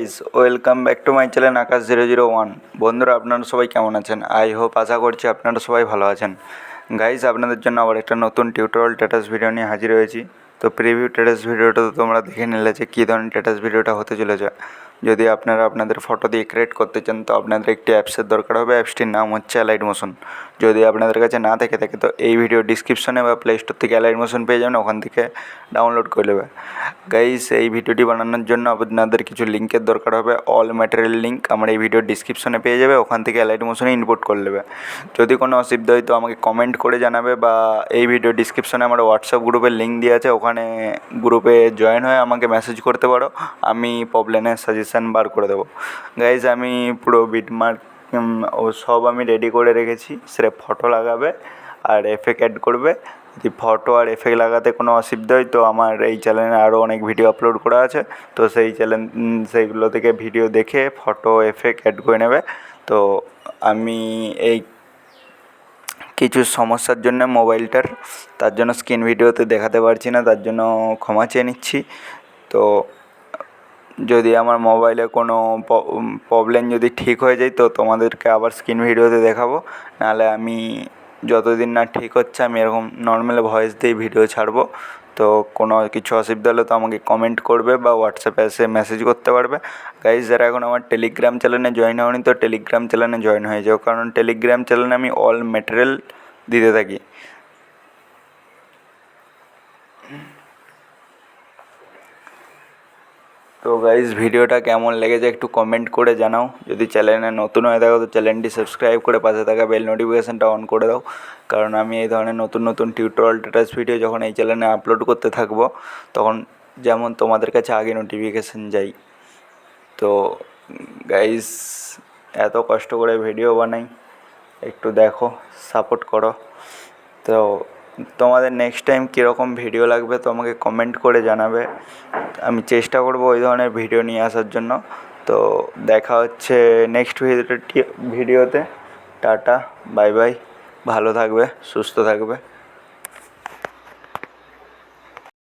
Guys, welcome back to my channel Akash 001। বন্ধুরা, আপনারা সবাই কেমন আছেন? আই হোপ, আশা করছি আপনারা সবাই ভালো আছেন। গাইজ, আপনাদের জন্য আবার একটা নতুন টিউটোরিয়াল স্ট্যাটাস ভিডিও নিয়ে হাজির হয়েছি। তো প্রিভিউ স্ট্যাটাস ভিডিওটা তো তোমরা দেখে নিলে যে কী ধরনের স্ট্যাটাস ভিডিওটা হতে চলেছে। যদি আপনারা আপনাদের ফটো দিয়ে ক্রিয়েট করতে চান তো আপনাদের একটি অ্যাপসের দরকার হবে। অ্যাপসটির নাম হচ্ছে অ্যালাইট মোশন। যদি আপনাদের কাছে না থেকে থাকে তো এই ভিডিও ডিসক্রিপশনে বা প্লে স্টোর থেকে অ্যালাইট মোশন পেয়ে যাবেন, ওখান থেকে ডাউনলোড করে নেবে। গাইস, এই ভিডিওটি বানানোর জন্য আপনাদের কিছু লিঙ্কের দরকার হবে। অল ম্যাটেরিয়াল লিঙ্ক আমার এই ভিডিওর ডিসক্রিপশনে পেয়ে যাবে, ওখান থেকে অ্যালাইট মোশনে ইনপুট করে নেবে। যদি কোনো অসুবিধা হয় তো আমাকে কমেন্ট করে জানাবে, বা এই ভিডিও ডিসক্রিপশনে আমার হোয়াটসঅ্যাপ গ্রুপের লিঙ্ক দিয়ে আছে, ওখানে গ্রুপে জয়েন হয়ে আমাকে মেসেজ করতে পারো। আমি প্রবলেমের সাজেশান বার করে দেবো। গাইজ, আমি পুরো বিটমার্ক ও সব আমি রেডি করে রেখেছি। সেটা ফটো লাগাবে আর এফেক্ট অ্যাড করবে। যদি ফটো আর এফেক্ট লাগাতে কোনো অসুবিধা হয় তো আমার এই চ্যানেলে আরও অনেক ভিডিও আপলোড করা আছে। তো সেইগুলো থেকে ভিডিও দেখে ফটো এফেক্ট অ্যাড করে নেবে। তো আমি এই কিছু সমস্যার জন্য মোবাইলটার, তার জন্য স্ক্রিন ভিডিওতে দেখাতে পারছি না, তার জন্য ক্ষমা চেয়ে নিচ্ছি। তো যদি আমার মোবাইলে কোনো প্রবলেম যদি ঠিক হয়ে যায় তো তোমাদেরকে আবার স্ক্রিন ভিডিওতে দেখাবো। নাহলে আমি যতদিন না ঠিক হচ্ছে আমি এরকম নর্মাল ভয়েস দিয়ে ভিডিও ছাড়বো। তো কোনো কিছু অসুবিধা হলে তো আমাকে কমেন্ট করবে বা হোয়াটসঅ্যাপে এসে মেসেজ করতে পারবে। গাইজ, যারা এখন আমার টেলিগ্রাম চ্যানেলে জয়েন হয়নি তো টেলিগ্রাম চ্যানেলে জয়েন হয়ে যাও, কারণ টেলিগ্রাম চ্যানেলে আমি অল ম্যাটেরিয়াল দিতে থাকি। তো গাইজ, ভিডিওটা কেমন লেগেছে একটু কমেন্ট করে জানাও। যদি চ্যানেলে নতুন হয়ে থাকো তো চ্যানেলটি সাবস্ক্রাইব করে পাশে থাকা বেল নোটিফিকেশানটা অন করে দাও, কারণ আমি এই ধরনের নতুন নতুন টিউটোরিয়াল স্ট্যাটাস ভিডিও যখন এই চ্যানেলে আপলোড করতে থাকবো তখন যেমন তোমাদের কাছে আগে নোটিফিকেশান যাই। তো গাইজ, এত কষ্ট করে ভিডিও বানাই, একটু দেখো, সাপোর্ট করো। তো তোমাদের নেক্সট টাইম কীরকম ভিডিও লাগবে তো আমাকে কমেন্ট করে জানাবে। আমি চেষ্টা করব ওই ধরনের ভিডিও নিয়ে আসার জন্য। তো দেখা হচ্ছে নেক্সট ভিডিওতে। টাটা, বাই বাই, ভালো থাকবে, সুস্থ থাকবে।